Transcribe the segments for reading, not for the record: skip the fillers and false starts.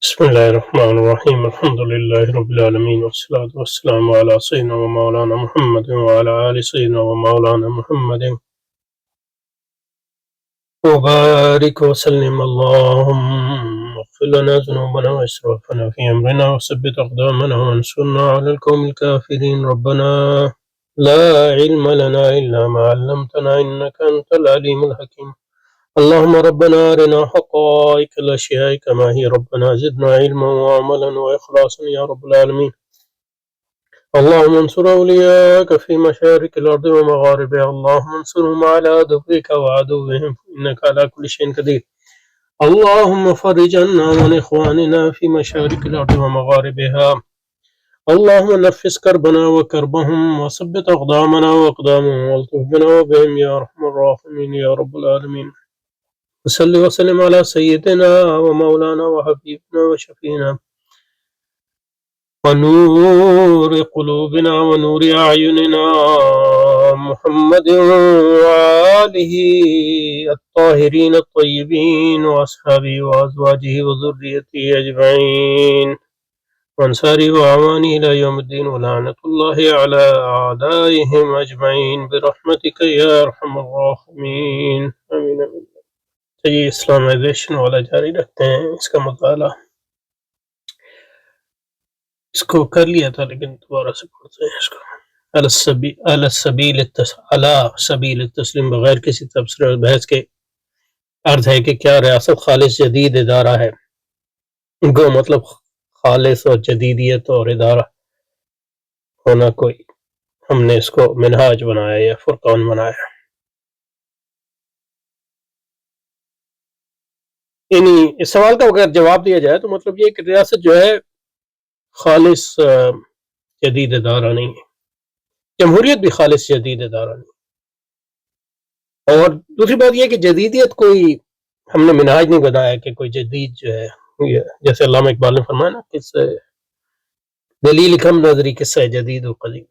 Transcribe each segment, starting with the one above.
بسم الله الرحمن الرحيم الحمد لله رب العالمين والصلاة والسلام على سيدنا ومولانا محمد وعلى آل سيدنا ومولانا محمد وبارك وسلم اللهم اغفر لنا ذنوبنا وإسرافنا في أمرنا وثبت أقدامنا وانصرنا على القوم الكافرين ربنا لا علم لنا إلا ما علمتنا إنك أنت العليم الحكيم اللهم ربنا أرنا حقائق الأشياء كما هي ربنا زدنا علما وعملا وإخلاصا يا رب العالمين اللهم انصر أولياءك في مشارق الأرض ومغاربها اللهم انصرهم على عدوك وعدوهم إنك على كل شيء قدير اللهم فرج عنا وعن إخواننا في مشارق الأرض ومغاربها اللهم نفس كربنا وكربهم وثبت أقدامنا وأقدامهم والطف بنا وبهم يا أرحم الراحمين يا رب العالمين وصل وسلم على سيدنا ومولانا وحبيبنا وشفينا ونور قلوبنا ونور أعيننا محمد وآله الطاهرين الطيبين وأصحابه وأزواجه وذريته أجمعين وأنصاره وأعوانه إلى يوم الدين ولعنة الله على أعدائهم أجمعين برحمتك يا أرحم الراحمين آمين آمين. تو یہ اسلامائزیشن والا جاری رکھتے ہیں، اس کا مطالعہ اس کو کر لیا تھا لیکن دوبارہ سے پڑھتے ہیں اس کو علی سبیل التسلیم بغیر کسی تبصرہ بحث کے عرض ہے کہ کیا ریاست خالص جدید ادارہ ہے؟ گو مطلب خالص اور جدیدیت اور ادارہ ہونا کوئی ہم نے اس کو منہاج بنایا یا فرقان بنایا. یعنی اس سوال کا اگر جواب دیا جائے تو مطلب یہ کہ ریاست جو ہے خالص جدید ادارہ نہیں ہے، جمہوریت بھی خالص جدید ادارہ نہیں. اور دوسری بات یہ کہ جدیدیت کوئی ہم نے منہاج نہیں بنایا کہ کوئی جدید جو ہے، جیسے علامہ اقبال نے فرمایا نا قصہ دلیل کم نظری قصہ جدید و قدیم،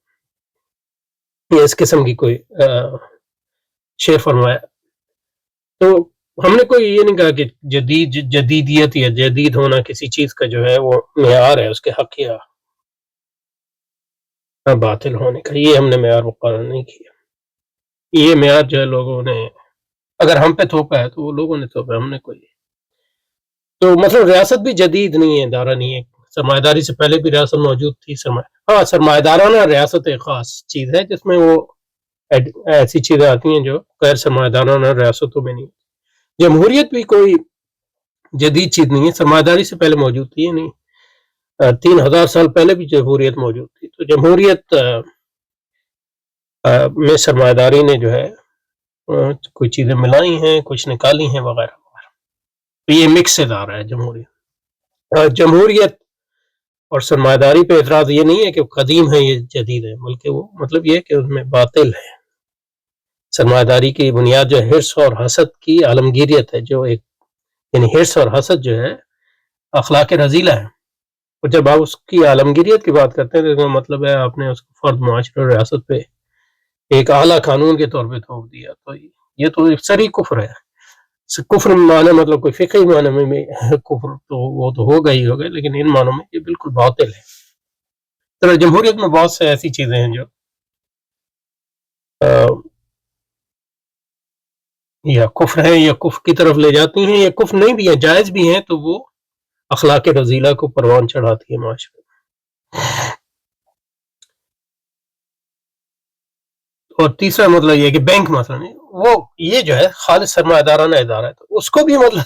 یہ اس قسم کی کوئی شعر فرمایا. تو ہم نے کوئی یہ نہیں کہا کہ جدیدیت یا جدید ہونا کسی چیز کا جو ہے وہ معیار ہے اس کے حق یا باطل ہونے کا، یہ ہم نے معیار مقرر نہیں کیا. یہ معیار جو ہے لوگوں نے اگر ہم پہ تھوپا ہے تو وہ لوگوں نے تھوپا ہے، ہم نے کوئی. تو مطلب ریاست بھی جدید نہیں ہے، ادارہ نہیں ہے. سرمایہ داری سے پہلے بھی ریاست موجود تھی. سرمایہ دارانہ ریاست ایک خاص چیز ہے جس میں وہ ایسی چیزیں آتی ہیں جو غیر سرمایہ دارانہ ریاستوں میں نہیں. جمہوریت بھی کوئی جدید چیز نہیں ہے، سرمایہ داری سے پہلے موجود تھی. نہیں 3000 سال پہلے بھی جمہوریت موجود تھی. تو جمہوریت میں سرمایہ داری نے جو ہے کوئی چیزیں ملائی ہیں، کچھ نکالی ہیں وغیرہ وغیرہ. تو یہ مکس ادارہ ہے جمہوریت. جمہوریت اور سرمایہ داری پہ اعتراض یہ نہیں ہے کہ قدیم ہے یہ جدید ہے، بلکہ وہ مطلب یہ کہ اس میں باطل ہے. سرمایہ داری کی بنیاد جو حرص اور حسد کی عالمگیریت ہے، جو ایک یعنی حرص اور حسد جو ہے اخلاق رذیلہ ہے. اور جب آپ اس کی عالمگیریت کی بات کرتے ہیں تو مطلب ہے آپ نے اس کو فرد معاشرے اور ریاست پہ ایک اعلیٰ قانون کے طور پہ تھوپ دیا. تو یہ تو سری کفر ہے. کفر معنی مطلب کوئی فقہی معنی میں کفر تو وہ تو ہوگا ہی ہوگا، لیکن ان معنوں میں یہ بالکل باطل ہے. طرح جمہوریت میں بہت سے ایسی چیزیں ہیں جو یا کفر ہیں یا کفر کی طرف لے جاتی ہیں، یا کفر نہیں بھی ہیں، جائز بھی ہیں، تو وہ اخلاق رذیلہ کو پروان چڑھاتی ہے معاشرے میں. اور تیسرا مطلب یہ کہ بینک مثلا وہ یہ جو ہے خالص سرمایہ دارانہ ادارہ ہے، تو اس کو بھی مطلب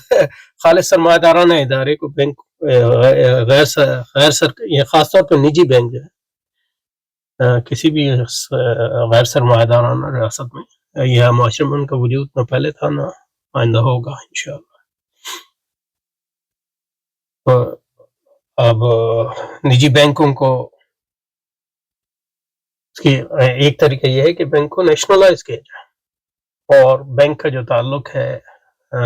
خالص سرمایہ دارانہ ادارے کو بینک غیر یہ خاص طور پر نجی بینک جو ہے کسی بھی غیر سرمایہ دارانہ ریاست میں یا معاشرے میں ان کا وجود نہ پہلے تھا نہ آئندہ ہوگا انشاءاللہ. اب نجی بینکوں کو اس کی ایک طریقہ یہ ہے کہ بینک کو نیشنلائز کیا جائے، اور بینک کا جو تعلق ہے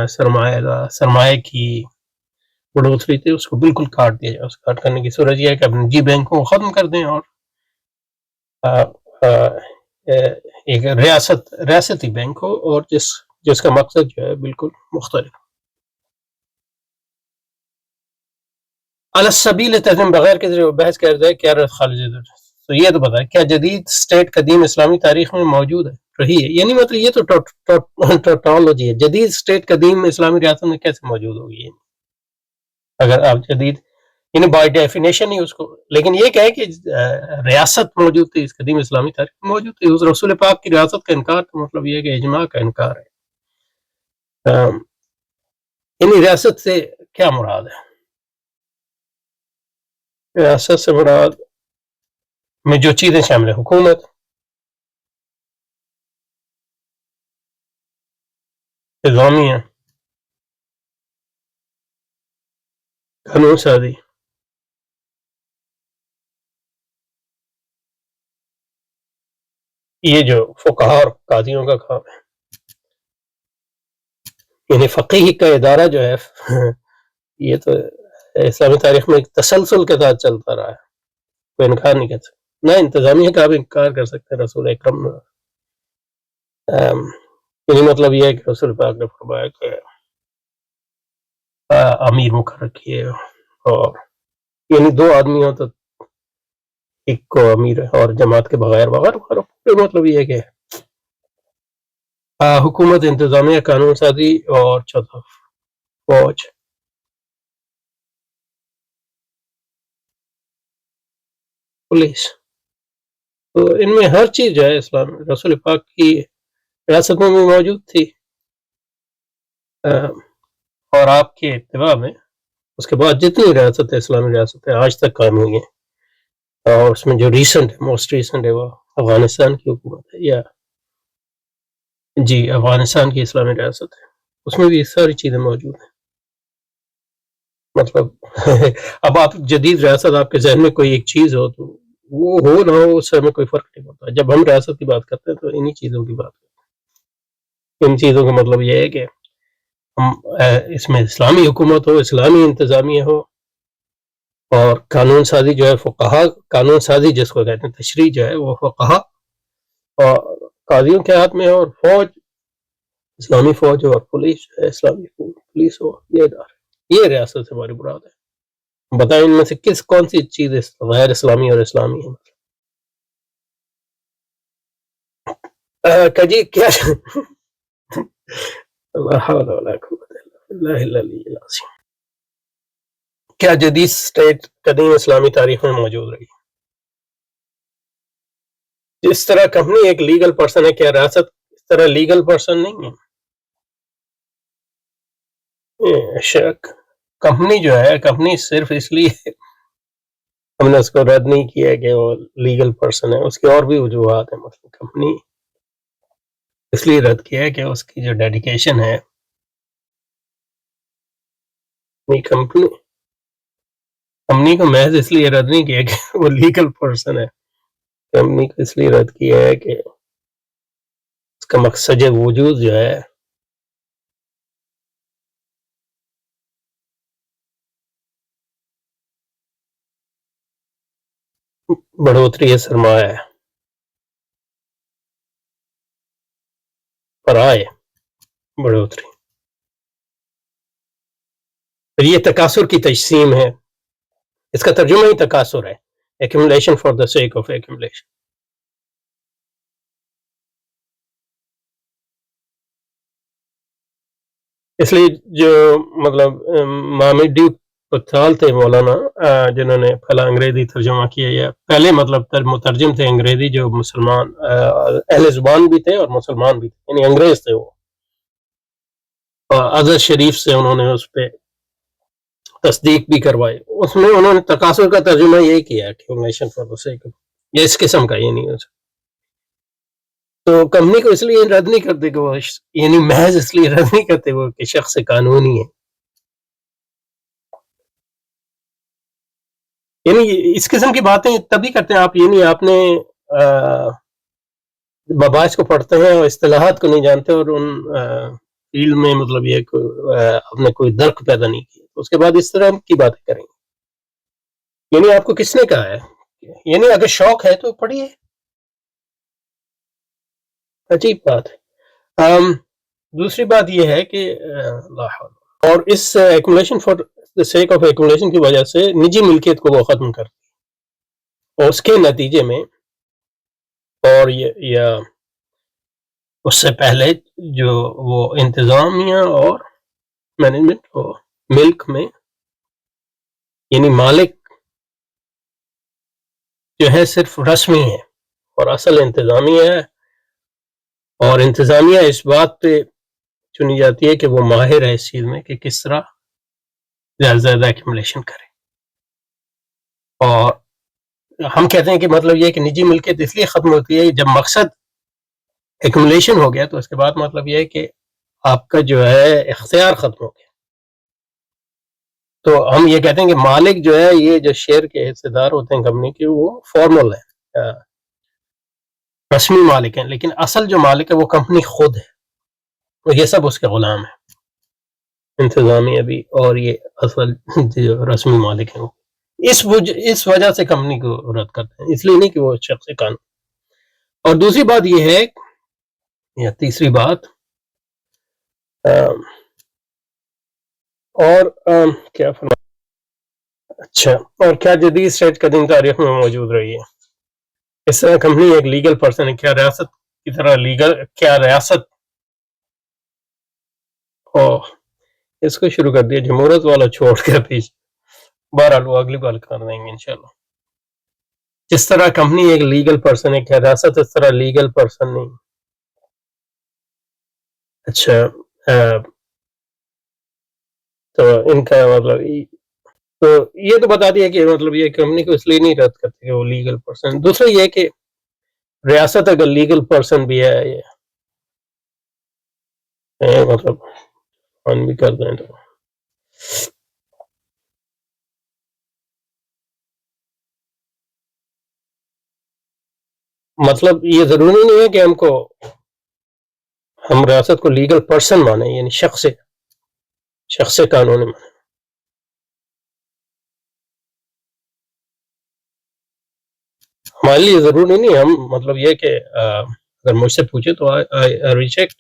سرمایہ کی بڑھوتری تھی اس کو بالکل کاٹ دیا جائے. اس کاٹ کرنے کی صورت یہ ہے کہ اب نجی بینکوں کو ختم کر دیں اور ایک ریاستی بینک ہو، اور جس کا مقصد جو ہے بالکل مختلف. علی السبیل تنظیم بغیر کسی بحث کر دے کیا خالد تو یہ تو بتائیں کیا جدید اسٹیٹ قدیم اسلامی تاریخ میں موجود ہے رہی ہے؟ یعنی مطلب یہ تو ٹوٹالوجی ہے. جدید اسٹیٹ قدیم اسلامی ریاست میں کیسے موجود ہوگی اگر آپ جدید یعنی بائی ڈیفینیشن ہی اس کو. لیکن یہ کہے کہ ریاست موجود تھی اس قدیم اسلامی تاریخ میں موجود تھی. اس رسول پاک کی ریاست کا انکار تو مطلب یہ کہ اجماع کا انکار ہے. یعنی ریاست سے کیا مراد ہے؟ ریاست سے مراد میں جو چیزیں شامل ہیں حکومت، انتظامیہ، قانون سازی، یہ جو فقہا اور قاضیوں کا کام ہے. یعنی فقیہ کا ادارہ جو ہے یہ تو اسلامی تاریخ میں ایک تسلسل کے ساتھ چلتا رہا ہے، کوئی انکار نہیں کر سکتا. نہ انتظامیہ کا بھی انکار کر سکتے ہیں رسول اکرم نے. یعنی مطلب یہ ہے کہ رسول پاک نے فرمایا کہ امیر مقرر کیے، اور یعنی دو آدمی ہو تو ایک کو امیر ہے اور جماعت کے بغیر مطلب یہ ہے کہ حکومت، انتظامیہ، قانون سازی اور چوتھا فوج. پولیس. تو ان میں ہر چیز جو ہے اسلام رسول پاک کی ریاستوں میں موجود تھی، اور آپ کے اتباع میں اس کے بعد جتنی ریاستیں اسلامی ریاستیں آج تک قائم ہوئی ہیں، اور اس میں جو ریسنٹ ہے، موسٹ ریسنٹ ہے، وہ افغانستان کی حکومت ہے، یا جی افغانستان کی اسلامی ریاست ہے. اس میں بھی ساری چیزیں موجود ہیں. مطلب اب آپ جدید ریاست آپ کے ذہن میں کوئی ایک چیز ہو تو وہ ہو نہ ہو اس سے ہمیں کوئی فرق نہیں پڑتا. جب ہم ریاست کی بات کرتے ہیں تو انہی چیزوں کی بات کرتے ہیں. ان چیزوں کا مطلب یہ ہے کہ ہم اس میں اسلامی حکومت ہو، اسلامی انتظامیہ ہو، اور قانون سازی جو ہے فقہا، قانون سازی جس کو کہتے ہیں، تشریع جو ہے وہ فقہا اور قاضیوں کے ہاتھ میں ہو، اور فوج اسلامی فوج ہو، اور پولیس جو ہے اسلامی پولیس ہو. یہ ادارہ، یہ ریاست سے ہماری مراد ہے. بتائیں ان میں سے کون سی چیز غیر اسلامی اور اسلامی ہے؟ جی کیا لا حول ولا قوت الا باللہ العلی العظیم. کیا جدید اسٹیٹ قدیم اسلامی تاریخ میں موجود رہی؟ جس طرح کمپنی ایک لیگل پرسن ہے، کیا ریاست اس طرح لیگل پرسن نہیں ہے؟ شک. کمپنی جو ہے، کمپنی صرف اس لیے ہم نے اس کو رد نہیں کیا کہ وہ لیگل پرسن ہے، اس کے اور بھی وجوہات ہیں. مطلب کمپنی اس لیے رد کیا ہے کہ اس کی جو ڈیڈیکیشن ہے، کمپنی کو محض اس لیے رد نہیں کیا کہ وہ لیگل پرسن ہے. کمپنی کو اس لیے رد کیا ہے کہ اس کا مقصد وجود جو ہے بڑھوتری سرمایہ ہے، پرائے بڑھوتری. یہ تکاثر کی تجسیم ہے، اس کا ترجمہ ہی تکاثر ہے، accumulation for the sake of accumulation. اس لیے جو مطلب مامی ڈیوک پتھال تھے مولانا، جنہوں نے پہلا انگریزی ترجمہ کیا، یا پہلے مطلب مترجم تھے انگریزی، جو مسلمان اہل زبان بھی تھے اور مسلمان بھی تھے، یعنی انگریز تھے وہ. ازہر شریف سے انہوں نے اس پہ تصدیق بھی کروائی. اس میں انہوں نے تکاثر کا ترجمہ یہی کیا accumulation for the sake of، یہ اس قسم کا یہ نہیں ہو سکتا. تو کمپنی کو اس لیے رد نہیں کرتے کہ وہ یعنی محض اس لیے رد نہیں کرتے وہ کہ شخص قانونی ہے. یعنی اس قسم کی باتیں تبھی کرتے ہیں آپ، یعنی آپ نے مباحث کو پڑھتے ہیں اور اصطلاحات کو نہیں جانتے، اور ان فیلڈ میں مطلب یہ آپ نے کوئی درک پیدا نہیں کیا، اس کے بعد اس طرح کی باتیں کریں گے. یعنی آپ کو کس نے کہا ہے؟ یعنی اگر شوق ہے تو پڑھیے، عجیب بات ہے. دوسری بات یہ ہے کہ اور اس accumulation for the sake of accumulation کی وجہ سے نجی ملکیت کو وہ ختم کرتی ہے، اور اس کے نتیجے میں اور یا اس سے پہلے جو وہ انتظامیہ اور مینجمنٹ اور ملک میں یعنی مالک جو ہے صرف رسمی ہے اور اصل انتظامیہ ہے، اور انتظامیہ اس بات پہ چنی جاتی ہے کہ وہ ماہر ہے اس چیز میں کہ کس طرح زیادہ سے زیادہ ایکومولیشن کرے. اور ہم کہتے ہیں کہ مطلب یہ کہ نجی ملکیت اس لیے ختم ہوتی ہے جب مقصد ایکومولیشن ہو گیا، تو اس کے بعد مطلب یہ ہے کہ آپ کا جو ہے اختیار ختم ہو گیا. تو ہم یہ کہتے ہیں کہ مالک جو ہے یہ جو شیئر کے حصے دار ہوتے ہیں کمپنی کے وہ فارمل ہے، رسمی مالک ہیں، لیکن اصل جو مالک ہے وہ کمپنی خود ہے، یہ سب اس کے غلام ہیں، انتظامیہ بھی اور یہ اصل جو رسمی مالک ہیں وہ اس وجہ سے کمپنی کو رد کرتے ہیں، اس لیے نہیں کہ وہ شخص قانون. اور دوسری بات یہ ہے یا تیسری بات اور کیا فرما اچھا اور کیا جدید اسٹیٹ قدیم تاریخ میں موجود رہی ہے. اس طرح کمپنی ایک لیگل پرسن ہے، کیا ریاست کی طرح کیا ریاست اس کو شروع کر دیا جمہوریت والا چھوڑ کے پیچھے، بہرحال وہ اگلی بار کر دیں گے انشاءاللہ. جس طرح کمپنی ایک لیگل پرسن ہے، کیا ریاست اس طرح لیگل پرسن نہیں؟ اچھا تو ان کا مطلب تو یہ تو بتا دیا کہ مطلب یہ کمپنی کو اس لیے نہیں رد کرتے کہ وہ لیگل پرسن. دوسرا یہ کہ ریاست اگر لیگل پرسن بھی ہے یہ مطلب آن بھی کر دیں تو مطلب یہ ضروری نہیں ہے کہ ہم ریاست کو لیگل پرسن مانیں، یعنی شخص قانونی مانیں. ہمارے لیے ضروری نہیں، ہم مطلب یہ کہ اگر مجھ سے پوچھے تو ریجیکٹ.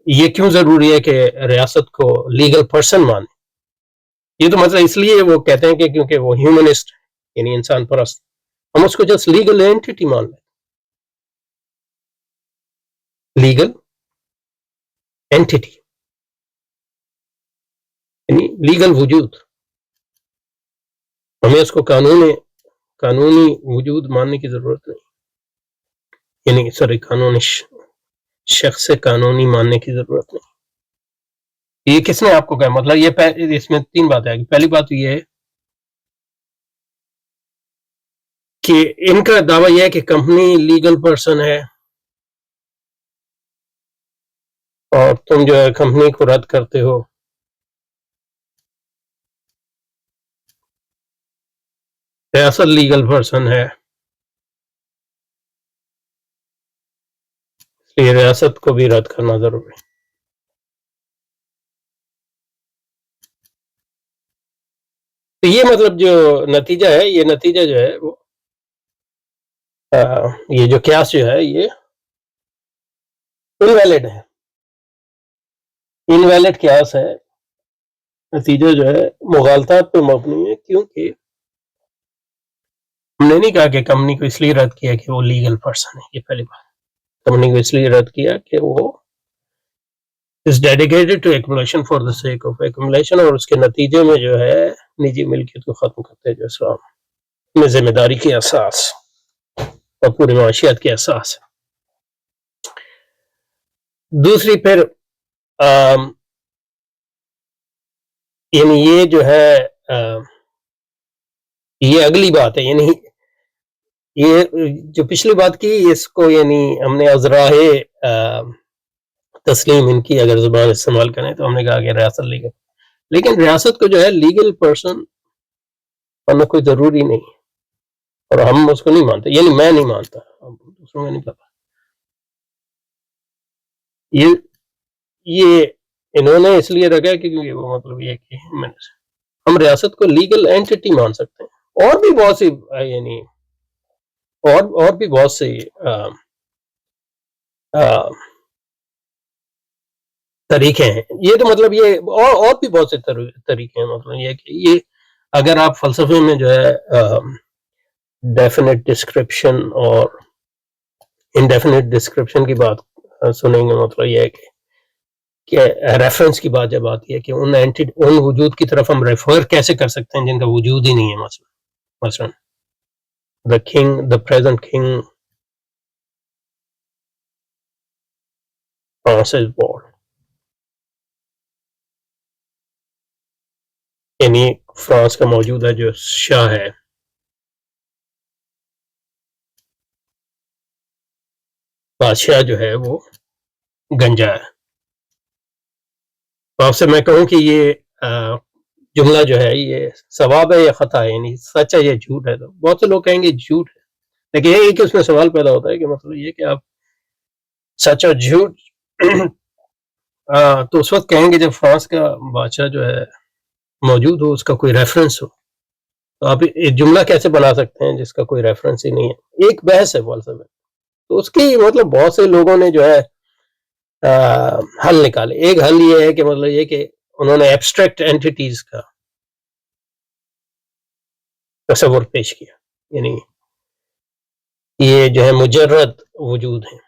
یہ کیوں ضروری ہے کہ ریاست کو لیگل پرسن مانے؟ یہ تو مطلب اس لیے وہ کہتے ہیں کہ کیونکہ وہ ہیومنسٹ یعنی انسان پرست، ہم اس کو جسٹ لیگل اینٹی مان لیں. لیگل اینٹی یعنی لیگل وجود، ہمیں اس کو قانونی وجود ماننے کی ضرورت نہیں، یعنی سوری قانونی شخص قانونی ماننے کی ضرورت نہیں. یہ کس نے آپ کو کہا؟ مطلب یہ اس میں تین باتیں آئیں گی. پہلی بات یہ ہے کہ ان کا دعویٰ یہ ہے کہ کمپنی لیگل پرسن ہے اور تم جو ہے کمپنی کو رد کرتے ہو. ریاست لیگل پرسن ہے، اس لیے ریاست کو بھی رد کرنا ضروری ہے. تو یہ مطلب جو نتیجہ ہے، یہ نتیجہ جو ہے وہ یہ جو قیاس جو ہے یہ انویلڈ ہے، انویلڈ قیاس ہے. نتیجہ جو ہے مغالطات پہ مبنی ہے، کیونکہ ہم نے نہیں کہا کہ کمپنی کو اس لیے رد کیا کہ وہ لیگل پرسن ہے. یہ پہلی بات، کمپنی کو اس لیے رد کیا کہ وہ is dedicated to accumulation for the sake of accumulation، اور اس کے نتیجے میں جو ہے نجی ملکیت کو ختم کرتے ہیں جو اسلام میں ذمہ داری کے احساس اور پوری معاشیات کے احساس ہے. دوسری پھر یعنی یہ جو ہے یہ اگلی بات ہے، یعنی یہ جو پچھلی بات کی اس کو یعنی ہم نے ازراہ تسلیم ان کی اگر زبان استعمال کریں تو ہم نے کہا کہ ریاست لیگل، لیکن ریاست کو جو ہے لیگل پرسن ہونا کوئی ضروری نہیں، اور ہم اس کو نہیں مانتے، یعنی میں نہیں مانتا، دوسروں میں نہیں پتا. یہ انہوں نے اس لیے رکھا کہ کیونکہ وہ مطلب یہ کہ ہم ریاست کو لیگل اینٹی مان سکتے ہیں. اور بھی بہت سی یعنی اور بھی بہت سی طریقے ہیں. یہ تو مطلب یہ اور بھی بہت سے طریقے ہیں. مطلب یہ کہ یہ اگر آپ فلسفے میں جو ہے ڈیفینیٹ ڈسکرپشن اور انڈیفینیٹ ڈسکرپشن کی بات سنیں گے، مطلب یہ ہے کہ ریفرنس کی بات جب آتی ہے کہ ان وجود کی طرف ہم ریفر کیسے کر سکتے ہیں جن کا وجود ہی نہیں ہے. مثلا the king, the present king Francis board, یعنی فرانس کا موجودہ جو شاہ ہے بادشاہ جو ہے وہ گنجا ہے. تو آپ سے میں کہوں کہ یہ جملہ جو ہے یہ ثواب ہے یا خطا ہے، یعنی سچ ہے یا جھوٹ ہے. تو بہت سے لوگ کہیں گے جھوٹ ہے، لیکن یہ کہ اس میں سوال پیدا ہوتا ہے کہ مطلب یہ کہ آپ سچ اور جھوٹ تو اس وقت کہیں گے جب فرانس کا بادشاہ جو ہے موجود ہو، اس کا کوئی ریفرنس ہو. تو آپ ایک جملہ کیسے بنا سکتے ہیں جس کا کوئی ریفرنس ہی نہیں ہے؟ ایک بحث ہے فلسفے. تو اس کی مطلب بہت سے لوگوں نے جو ہے حل نکالے. ایک حل یہ ہے کہ مطلب یہ کہ انہوں نے ایبسٹریکٹ اینٹیٹیز کا تصور پیش کیا، یعنی یہ جو ہے مجرد وجود ہیں.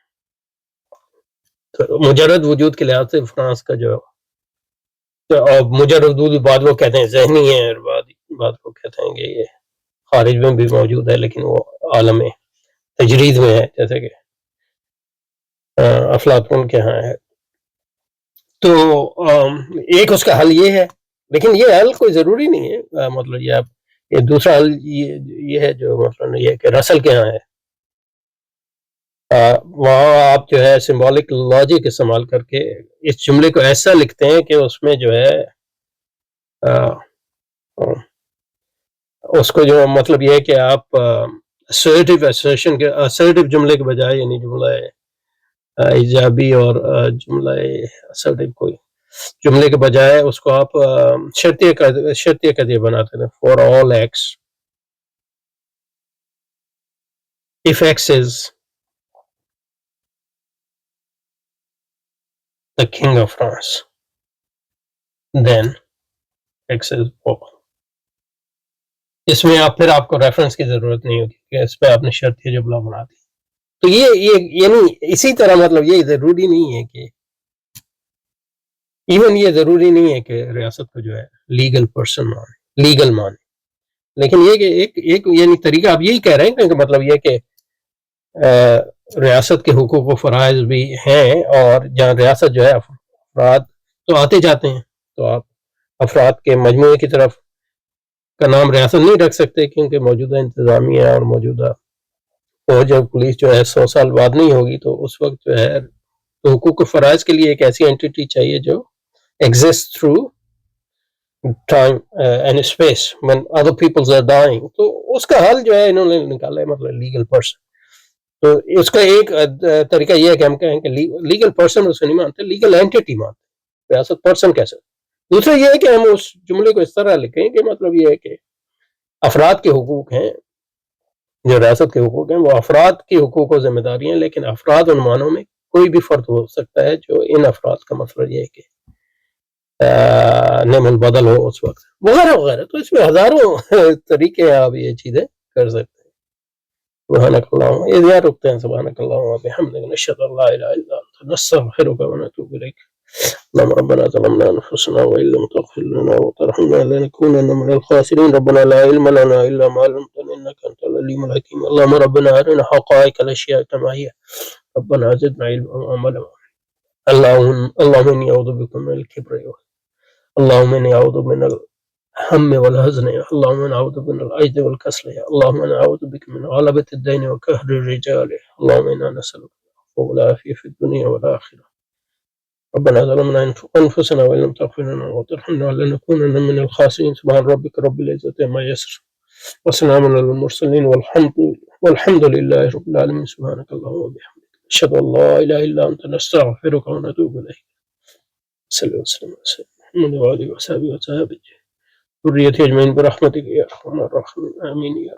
تو مجرد وجود کے لحاظ سے فرانس کا جو مجرد وجود بعد وہ کہتے ہیں ذہنی ہے، اور بعد وہ کہتے ہیں کہ یہ خارج میں بھی موجود ہے لیکن وہ عالم تجرید میں ہے، جیسے کہ افلاطون کے ہاں ہے. تو ایک اس کا حل یہ ہے، لیکن یہ حل کوئی ضروری نہیں ہے. مطلب یہ دوسرا حل یہ ہے جو مطلب یہ کہ رسل کے ہاں ہے. وہاں آپ جو ہے سمبولک لاجک استعمال کر کے اس جملے کو ایسا لکھتے ہیں کہ اس میں جو ہے اس کو جو مطلب یہ ہے کہ آپ assertive جملے کے بجائے، یعنی جملہ ایجابی اور جملہ assertive کوئی جملے کے بجائے اس کو آپ شرطیہ قضیہ بناتے ہیں. for all x if x is the king of France then x is Pope. اس میں آپ کو ریفرنس کی ضرورت نہیں ہوتی کہ اس پہ آپ نے شرطیہ جملہ بنا دی. تو یہ یعنی اسی طرح مطلب یہ ضروری نہیں ہے کہ ایون یہ ضروری نہیں ہے کہ ریاست کو جو ہے لیگل پرسن مانے، لیکن یہ کہ ایک یعنی طریقہ آپ یہی کہہ رہے ہیں کہ مطلب یہ کہ ریاست کے حقوق و فرائض بھی ہیں، اور جہاں ریاست جو ہے افراد تو آتے جاتے ہیں، تو آپ افراد کے مجموعے کی طرف کا نام ریاست نہیں رکھ سکتے، کیونکہ موجودہ انتظامیہ اور موجودہ فوج اور پولیس جو ہے 100 سال بعد نہیں ہوگی. تو اس وقت جو ہے تو حقوق و فرائض کے لیے ایک ایسی اینٹی چاہیے جو exist through time and space when other peoples are dying. تو اس کا حل جو ہے انہوں نے نکالا ہے، مطلب لیگل پرسن. تو اس کا ایک طریقہ یہ ہے کہ ہم کہیں کہ لیگل پرسن اس کو نہیں مانتے، لیگل اینٹی مانتے، ریاست پرسن کیسے. دوسرا یہ ہے کہ ہم اس جملے کو اس طرح لکھیں کہ مطلب یہ ہے کہ افراد کے حقوق ہیں، جو ریاست کے حقوق ہیں وہ افراد کی حقوق و ذمہ داری ہیں، لیکن افراد عنوانوں میں کوئی بھی فرد ہو سکتا ہے جو ان افراد کا مطلب یہ ہے کہ نعم البدل ہو اس وقت، وغیرہ وغیرہ. تو اس میں ہزاروں طریقے ہیں، آپ یہ چیزیں کر سکتے ہیں. سبحانک اللہم، یہ یہاں رکتے ہیں. سبحانک اللہم و بحمدک، نشہد ان لا الہ الا انت، نستغفرک و نتوب الیک. اللهم ربنا ظلمنا انفسنا وان لم تغفر لنا وترحمنا لنكونن من الخاسرين. ربنا لا علم لنا الا ما علمتنا انك انت العليم الحكيم. اللهم ربنا ارنا حقائق الاشياء كما هي، ربنا زدنا علما وعملا. اللهم اني اعوذ بك من الكبر، اللهم اني اعوذ من الهم والحزن، اللهم اني اعوذ من العجز والكسل، اللهم اني اعوذ بك من غلبة الدين وقهر الرجال، اللهم انا نسألك العفو والعافية في الدنيا والآخرة. ربنا ظلمنا انفسنا وان لم تغفر لنا وترحمنا لنكونن من الخاسرين. سبحان ربك رب العزة عما يصفون وسلام على المرسلين والحمد لله رب العالمين. سبحانك اللهم وبحمدك، اشهد ان لا اله الا انت، نستغفرك ونتوب اليك. صلى الله وسلم على سيدنا محمد وعلى اله وصحبه وسلم ذريته اجمعين برحمتك يا ارحم الراحمين، امين.